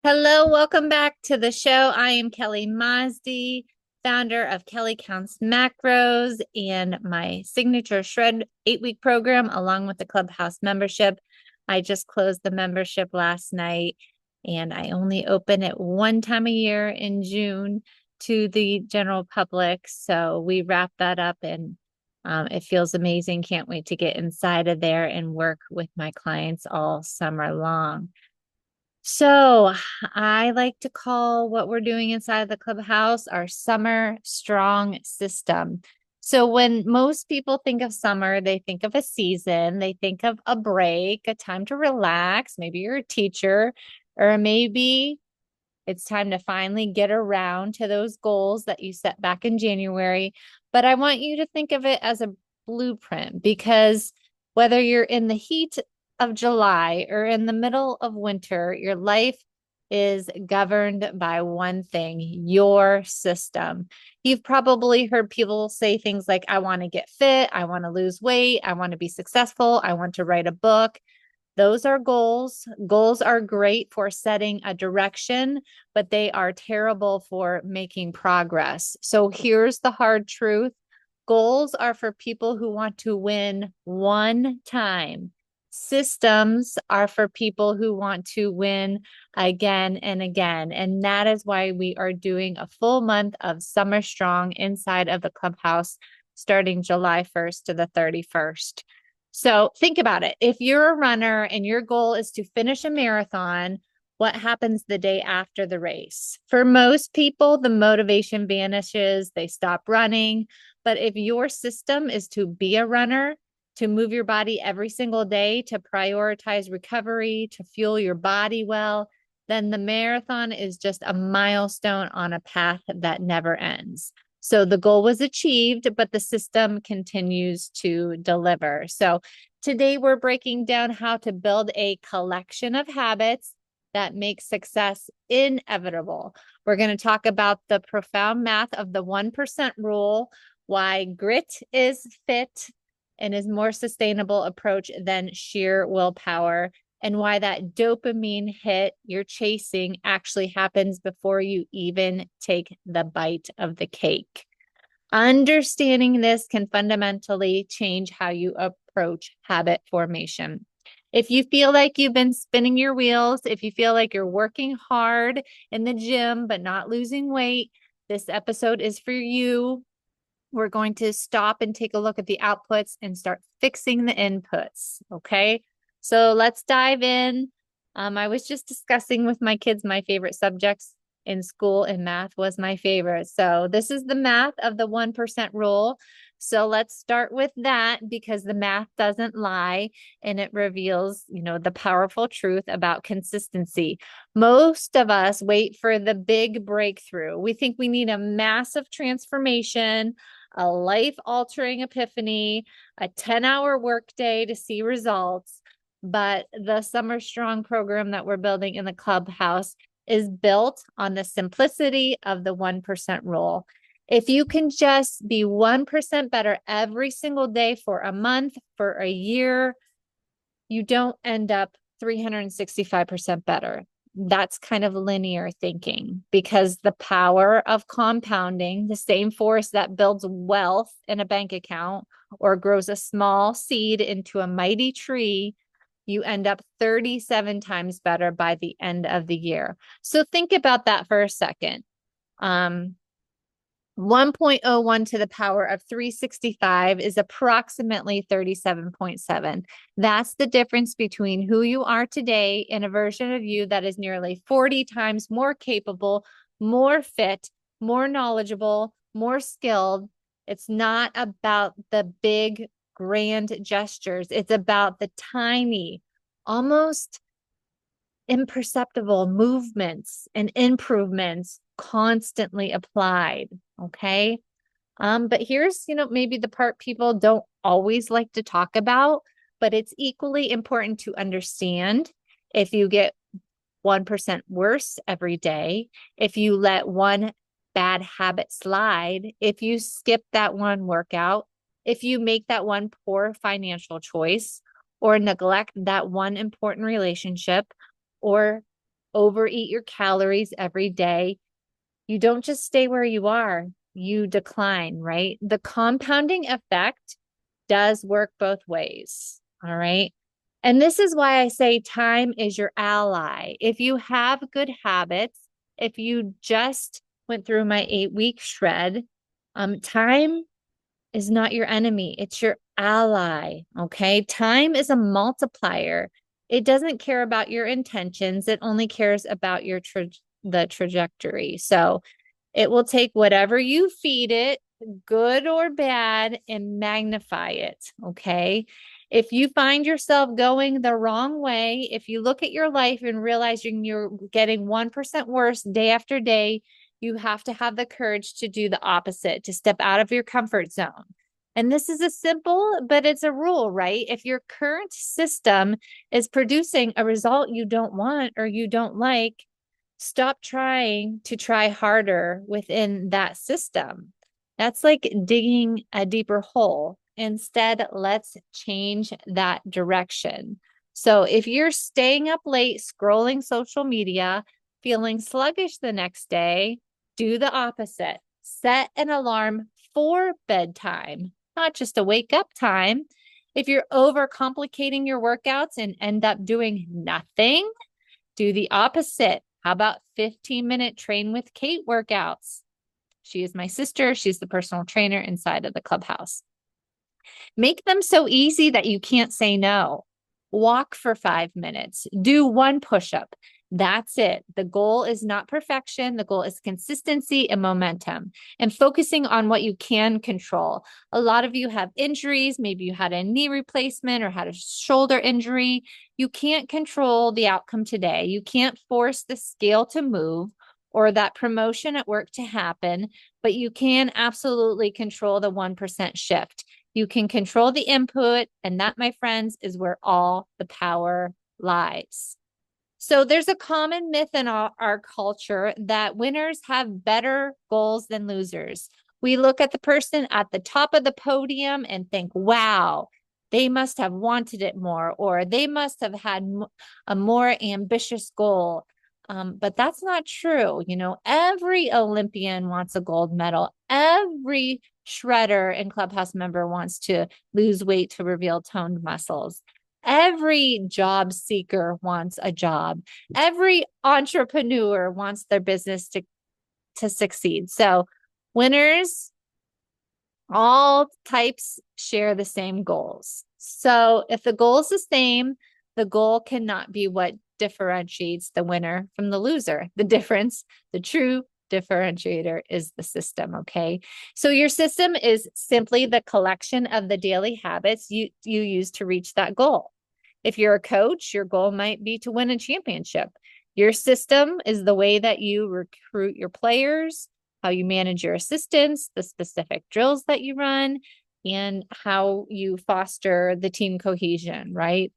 Hello, welcome back to the show. I am Kelly Mazdi, founder of Kelly Counts Macros and my signature Shred 8-week program, along with the Clubhouse membership. I just closed the membership last night, and I only open it one time a year in June to the general public. So we wrap that up, and it feels amazing. Can't wait to get inside of there and work with my clients all summer long. So I like to call what we're doing inside the clubhouse our summer strong system. So when most people think of summer, they think of a season, they think of a break, a time to relax. Maybe you're a teacher, or maybe it's time to finally get around to those goals that you set back in January. But I want you to think of it as a blueprint, because whether you're in the heat of July or in the middle of winter, your life is governed by one thing: your system. You've probably heard people say things like, I want to get fit, I want to lose weight, I want to be successful, I want to write a book. Those are goals. Goals are great for setting a direction, but they are terrible for making progress. So here's the hard truth. Goals are for people who want to win one time. Systems are for people who want to win again and again. And that is why we are doing a full month of Summer Strong inside of the clubhouse starting July 1st to the 31st. So think about it. If you're a runner and your goal is to finish a marathon, what happens the day after the race? For most people, the motivation vanishes, they stop running. But if your system is to be a runner, to move your body every single day, to prioritize recovery, to fuel your body well, then the marathon is just a milestone on a path that never ends. So the goal was achieved, but the system continues to deliver. So today we're breaking down how to build a collection of habits that make success inevitable. We're going to talk about the profound math of the 1% rule, why grit is fit and is more sustainable approach than sheer willpower, and why that dopamine hit you're chasing actually happens before you even take the bite of the cake. Understanding this can fundamentally change how you approach habit formation. If you feel like you've been spinning your wheels, if you feel like you're working hard in the gym but not losing weight, this episode is for you. We're going to stop and take a look at the outputs and start fixing the inputs. Okay. So let's dive in. I was just discussing with my kids my favorite subjects in school, and math was my favorite. So this is the math of the 1% rule. So let's start with that, because the math doesn't lie and it reveals, the powerful truth about consistency. Most of us wait for the big breakthrough. We think we need a massive transformation, a life-altering epiphany, a 10-hour workday to see results. But the Summer Strong program that we're building in the clubhouse is built on the simplicity of the 1% rule. If you can just be 1% better every single day for a month, for a year, you don't end up 365% better. That's kind of linear thinking, because the power of compounding, the same force that builds wealth in a bank account or grows a small seed into a mighty tree, you end up 37 times better by the end of the year. So think about that for a second. 1.01 to the power of 365 is approximately 37.7. That's the difference between who you are today and a version of you that is nearly 40 times more capable, more fit, more knowledgeable, more skilled. It's not about the big, grand gestures. It's about the tiny, almost imperceptible movements and improvements constantly applied. Okay. But here's, maybe the part people don't always like to talk about, but it's equally important to understand. If you get 1% worse every day, if you let one bad habit slide, if you skip that one workout, if you make that one poor financial choice, or neglect that one important relationship, or overeat your calories every day, you don't just stay where you are, you decline, right? The compounding effect does work both ways. All right. And this is why I say time is your ally. If you have good habits, if you just went through my 8-week shred, time is not your enemy. It's your ally. Okay. Time is a multiplier. It doesn't care about your intentions. It only cares about the trajectory. So it will take whatever you feed it, good or bad, and magnify it. Okay. If you find yourself going the wrong way, if you look at your life and realizing you're getting 1% worse day after day, you have to have the courage to do the opposite, to step out of your comfort zone. And this is a simple, but it's a rule, right? If your current system is producing a result you don't want or you don't like, stop trying to try harder within that system. That's like digging a deeper hole. Instead, let's change that direction. So if you're staying up late scrolling social media, feeling sluggish the next day, do the opposite. Set an alarm for bedtime, not just a wake up time. If you're overcomplicating your workouts and end up doing nothing, do the opposite. How about 15-minute train with Kate workouts? She is my sister. She's the personal trainer inside of the clubhouse. Make them so easy that you can't say no. Walk for 5 minutes. Do one push-up. That's it. The goal is not perfection. The goal is consistency and momentum and focusing on what you can control. A lot of you have injuries. Maybe you had a knee replacement or had a shoulder injury. You can't control the outcome today. You can't force the scale to move or that promotion at work to happen, but you can absolutely control the 1% shift. You can control the input, and that, my friends, is where all the power lies. So there's a common myth in our culture that winners have better goals than losers. We look at the person at the top of the podium and think, wow, they must have wanted it more, or they must have had a more ambitious goal. But that's not true. You know, every Olympian wants a gold medal. Every shredder and clubhouse member wants to lose weight to reveal toned muscles. Every job seeker wants a job. Every entrepreneur wants their business to succeed. So winners, all types share the same goals. So if the goal is the same, the goal cannot be what differentiates the winner from the loser. The difference, the true differentiator, is the system. Okay. So your system is simply the collection of the daily habits you use to reach that goal. If you're a coach, your goal might be to win a championship. Your system is the way that you recruit your players, how you manage your assistants, the specific drills that you run, and how you foster the team cohesion, right?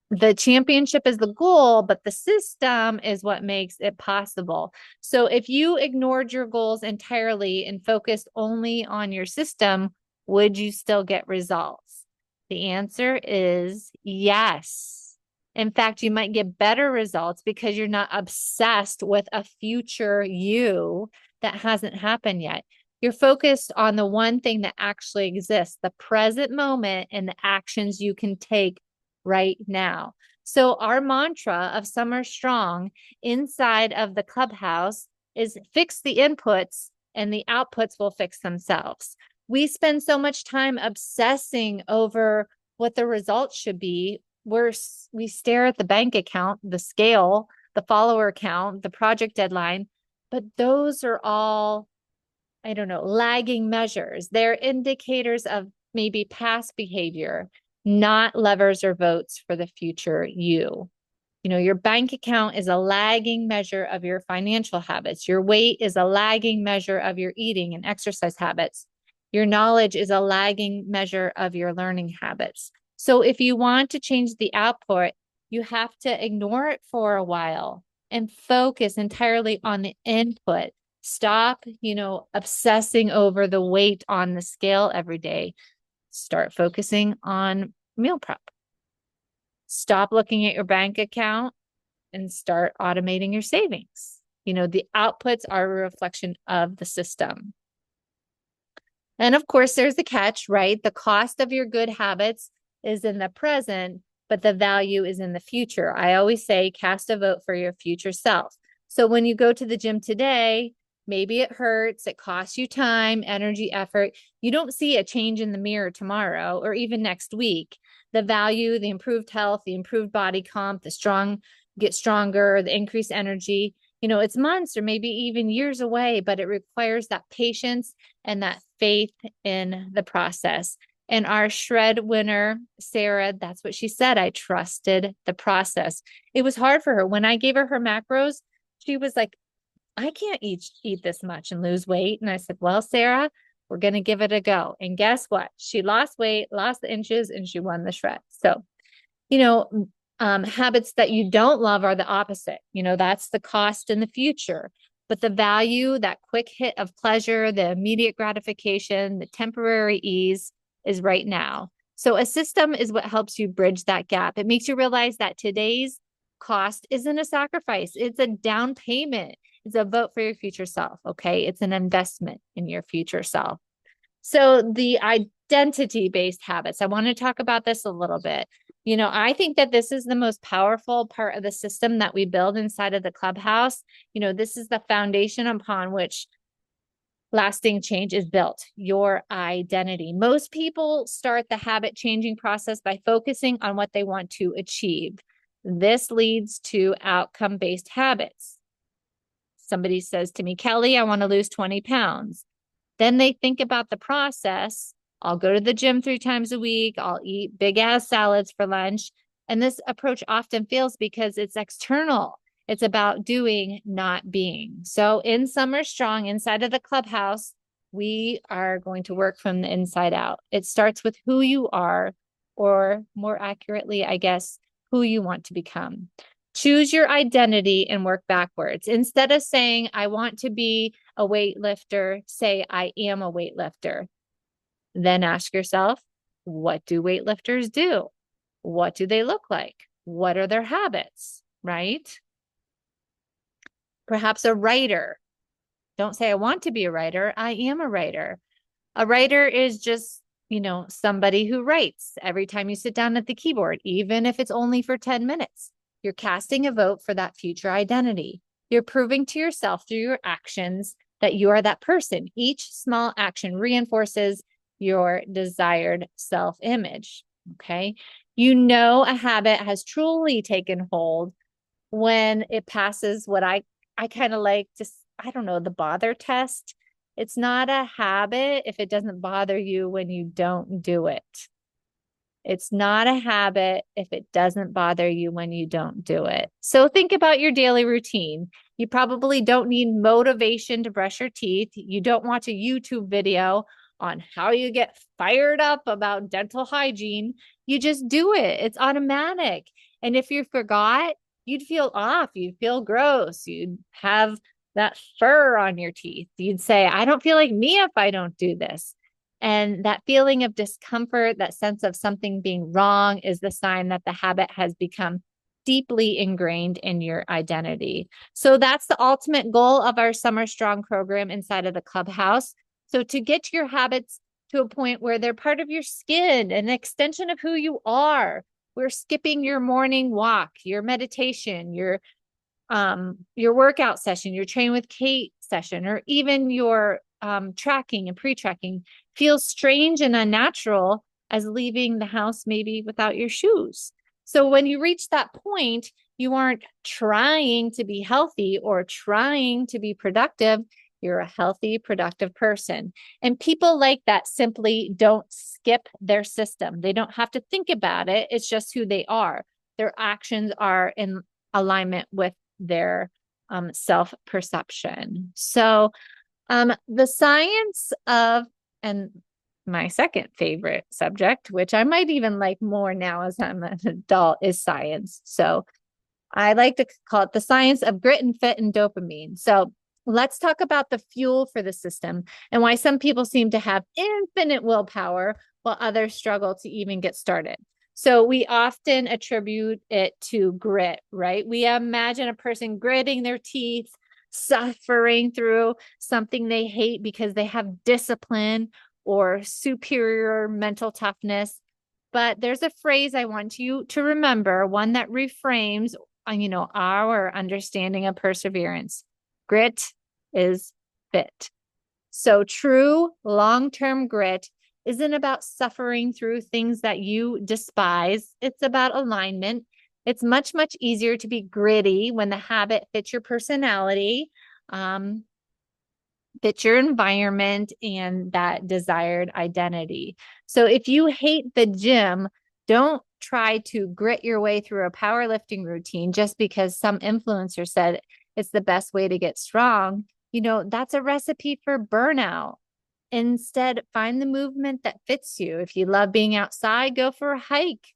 The championship is the goal, but the system is what makes it possible. So if you ignored your goals entirely and focused only on your system, would you still get results? The answer is yes. In fact, you might get better results because you're not obsessed with a future you that hasn't happened yet. You're focused on the one thing that actually exists, the present moment, and the actions you can take right now. So our mantra of Summer Strong inside of the clubhouse is fix the inputs and the outputs will fix themselves. We spend so much time obsessing over what the results should be. We stare at the bank account, the scale, the follower count, the project deadline, but those are all, I don't know, lagging measures. They're indicators of maybe past behavior, not levers or votes for the future you. You know, your bank account is a lagging measure of your financial habits. Your weight is a lagging measure of your eating and exercise habits. Your knowledge is a lagging measure of your learning habits. So if you want to change the output, you have to ignore it for a while and focus entirely on the input. Stop, obsessing over the weight on the scale every day. Start focusing on meal prep. Stop looking at your bank account and start automating your savings. The outputs are a reflection of the system. And of course, there's the catch, right? The cost of your good habits is in the present, but the value is in the future. I always say cast a vote for your future self. So when you go to the gym today, maybe it hurts, it costs you time, energy, effort. You don't see a change in the mirror tomorrow or even next week. The value, the improved health, the improved body comp, get stronger, the increased energy, it's months or maybe even years away, but it requires that patience and that faith in the process. And our shred winner, Sarah, that's what she said. I trusted the process. It was hard for her. When I gave her macros, she was like, I can't eat this much and lose weight. And I said, well, Sarah, we're going to give it a go. And guess what? She lost weight, lost the inches, and she won the shred. So, habits that you don't love are the opposite. That's the cost in the future. But the value, that quick hit of pleasure, the immediate gratification, the temporary ease is right now. So a system is what helps you bridge that gap. It makes you realize that today's cost isn't a sacrifice. It's a down payment. It's a vote for your future self. Okay. It's an investment in your future self. So the identity-based habits, I want to talk about this a little bit. I think that this is the most powerful part of the system that we build inside of the clubhouse. This is the foundation upon which lasting change is built, your identity. Most people start the habit changing process by focusing on what they want to achieve. This leads to outcome-based habits. Somebody says to me, Kelly, I want to lose 20 pounds. Then they think about the process. I'll go to the gym 3 times a week. I'll eat big ass salads for lunch. And this approach often fails because it's external. It's about doing, not being. So in Summer Strong, inside of the clubhouse, we are going to work from the inside out. It starts with who you are, or more accurately, I guess, who you want to become. Choose your identity and work backwards. Instead of saying, I want to be a weightlifter, say, I am a weightlifter. Then ask yourself, what do weightlifters do? What do they look like? What are their habits, right? Perhaps a writer. Don't say, I want to be a writer. I am a writer. A writer is just, somebody who writes every time you sit down at the keyboard, even if it's only for 10 minutes. You're casting a vote for that future identity. You're proving to yourself through your actions that you are that person. Each small action reinforces your desired self-image. Okay. A habit has truly taken hold when it passes what I kind of like, just, I don't know, the bother test. It's not a habit if it doesn't bother you when you don't do it. It's not a habit if it doesn't bother you when you don't do it. So think about your daily routine. You probably don't need motivation to brush your teeth. You don't watch a YouTube video on how you get fired up about dental hygiene. You just do it. It's automatic. And if you forgot, you'd feel off. You'd feel gross. You'd have that fur on your teeth. You'd say, I don't feel like me if I don't do this. And that feeling of discomfort, that sense of something being wrong, is the sign that the habit has become deeply ingrained in your identity. So that's the ultimate goal of our Summer Strong program inside of the clubhouse. So to get to your habits to a point where they're part of your skin, an extension of who you are, we're skipping your morning walk, your meditation, your workout session, your train with Kate session, or even your tracking and pre-tracking feels strange and unnatural as leaving the house maybe without your shoes. So when you reach that point, you aren't trying to be healthy or trying to be productive. You're a healthy, productive person. And people like that simply don't skip their system. They don't have to think about it. It's just who they are. Their actions are in alignment with their self-perception. So the science of, and my second favorite subject, which I might even like more now as I'm an adult, is science. So I like to call it the science of grit and fit and dopamine. So let's talk about the fuel for the system and why some people seem to have infinite willpower while others struggle to even get started. So we often attribute it to grit, right? We imagine a person gritting their teeth, suffering through something they hate because they have discipline or superior mental toughness. But there's a phrase I want you to remember, one that reframes, our understanding of perseverance. Grit is fit. So true long-term grit isn't about suffering through things that you despise. It's about alignment. It's much, much easier to be gritty when the habit fits your personality, fits your environment, and that desired identity. So if you hate the gym, don't try to grit your way through a powerlifting routine just because some influencer said it's the best way to get strong. That's a recipe for burnout. Instead, find the movement that fits you. If you love being outside, go for a hike,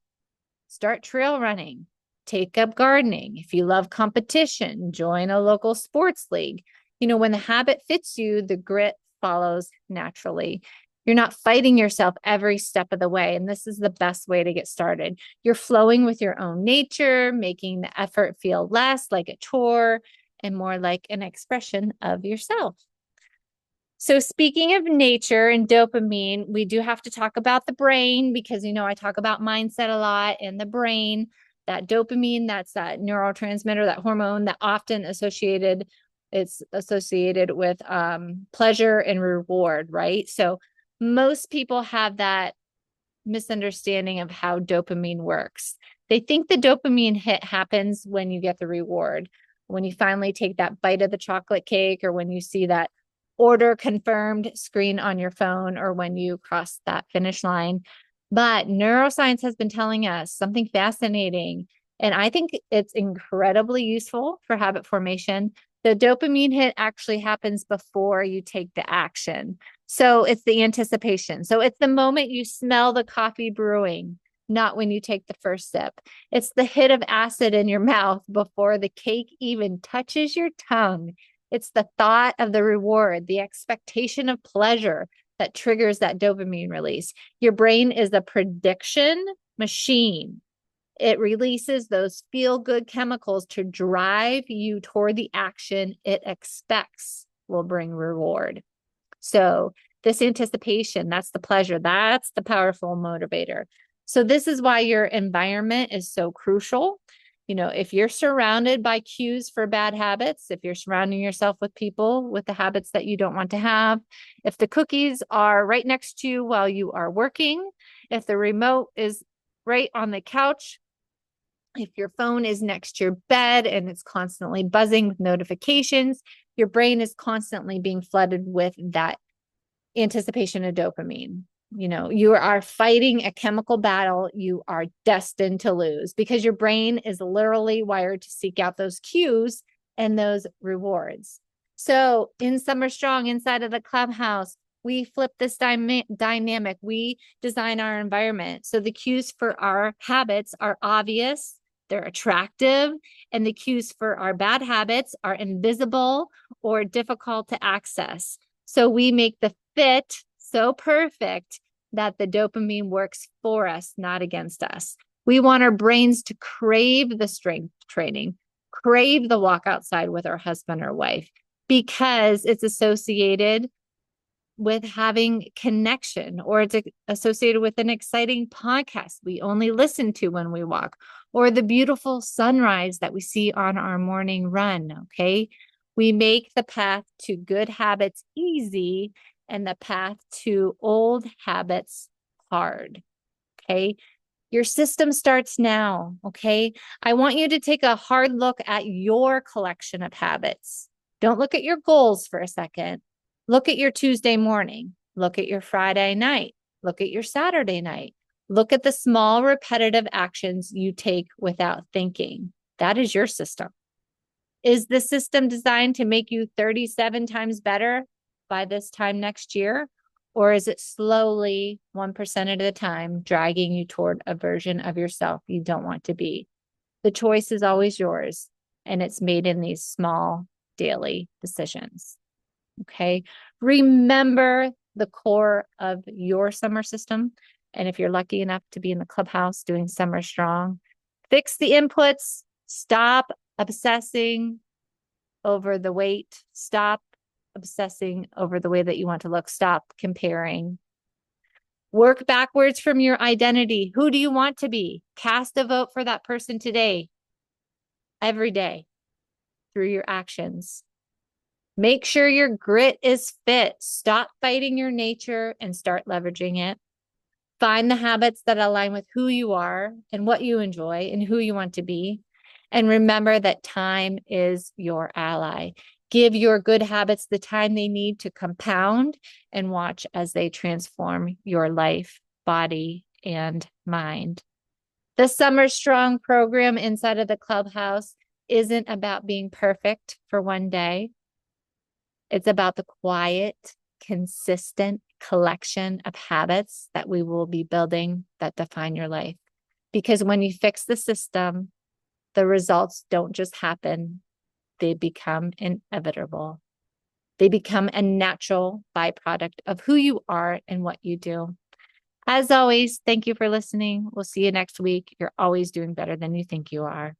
start trail running, take up gardening. If you love competition, join a local sports league. When the habit fits you, the grit follows naturally. You're not fighting yourself every step of the way. And this is the best way to get started. You're flowing with your own nature, making the effort feel less like a chore and more like an expression of yourself. So speaking of nature and dopamine, we do have to talk about the brain because, I talk about mindset a lot and the brain, that dopamine, that's that neurotransmitter, that hormone that often it's associated with pleasure and reward, right? So most people have that misunderstanding of how dopamine works. They think the dopamine hit happens when you get the reward, when you finally take that bite of the chocolate cake, or when you see that order confirmed screen on your phone, or when you cross that finish line. But neuroscience has been telling us something fascinating, and I think it's incredibly useful for habit formation. The dopamine hit actually happens before you take the action. So it's the anticipation. So it's the moment you smell the coffee brewing, not when you take the first sip. It's the hit of acid in your mouth before the cake even touches your tongue. It's the thought of the reward, the expectation of pleasure that triggers that dopamine release. Your brain is a prediction machine. It releases those feel-good chemicals to drive you toward the action it expects will bring reward. So this anticipation, that's the pleasure, that's the powerful motivator. So this is why your environment is so crucial. If you're surrounded by cues for bad habits, if you're surrounding yourself with people with the habits that you don't want to have, if the cookies are right next to you while you are working, if the remote is right on the couch, if your phone is next to your bed and it's constantly buzzing with notifications, your brain is constantly being flooded with that anticipation of dopamine. You are fighting a chemical battle you are destined to lose because your brain is literally wired to seek out those cues and those rewards. So in Summer Strong, inside of the clubhouse, we flip this dynamic. We design our environment. So the cues for our habits are obvious, they're attractive, and the cues for our bad habits are invisible or difficult to access. So we make the fit so perfect that the dopamine works for us, not against us. We want our brains to crave the strength training, crave the walk outside with our husband or wife, because it's associated with having connection, or it's associated with an exciting podcast we only listen to when we walk, or the beautiful sunrise that we see on our morning run. Okay. We make the path to good habits easy and the path to old habits hard. Okay. Your system starts now. Okay. I want you to take a hard look at your collection of habits. Don't look at your goals for a second. Look at your Tuesday morning. Look at your Friday night. Look at your Saturday night. Look at the small repetitive actions you take without thinking. That is your system. Is the system designed to make you 37 times better by this time next year? Or is it slowly, 1% at a time, dragging you toward a version of yourself you don't want to be? The choice is always yours, and it's made in these small daily decisions. Okay. Remember the core of your summer system. And if you're lucky enough to be in the clubhouse doing Summer Strong, fix the inputs, stop obsessing over the weight, stop obsessing over the way that you want to look, stop comparing. Work backwards from your identity. Who do you want to be? Cast a vote for that person today, every day, through your actions. Make sure your grit is fit. Stop fighting your nature and start leveraging it. Find the habits that align with who you are and what you enjoy and who you want to be. And remember that time is your ally. Give your good habits the time they need to compound and watch as they transform your life, body, and mind. The Summer Strong program inside of the clubhouse isn't about being perfect for one day. It's about the quiet, consistent collection of habits that we will be building that define your life. Because when you fix the system, the results don't just happen, they become inevitable. They become a natural byproduct of who you are and what you do. As always, thank you for listening. We'll see you next week. You're always doing better than you think you are.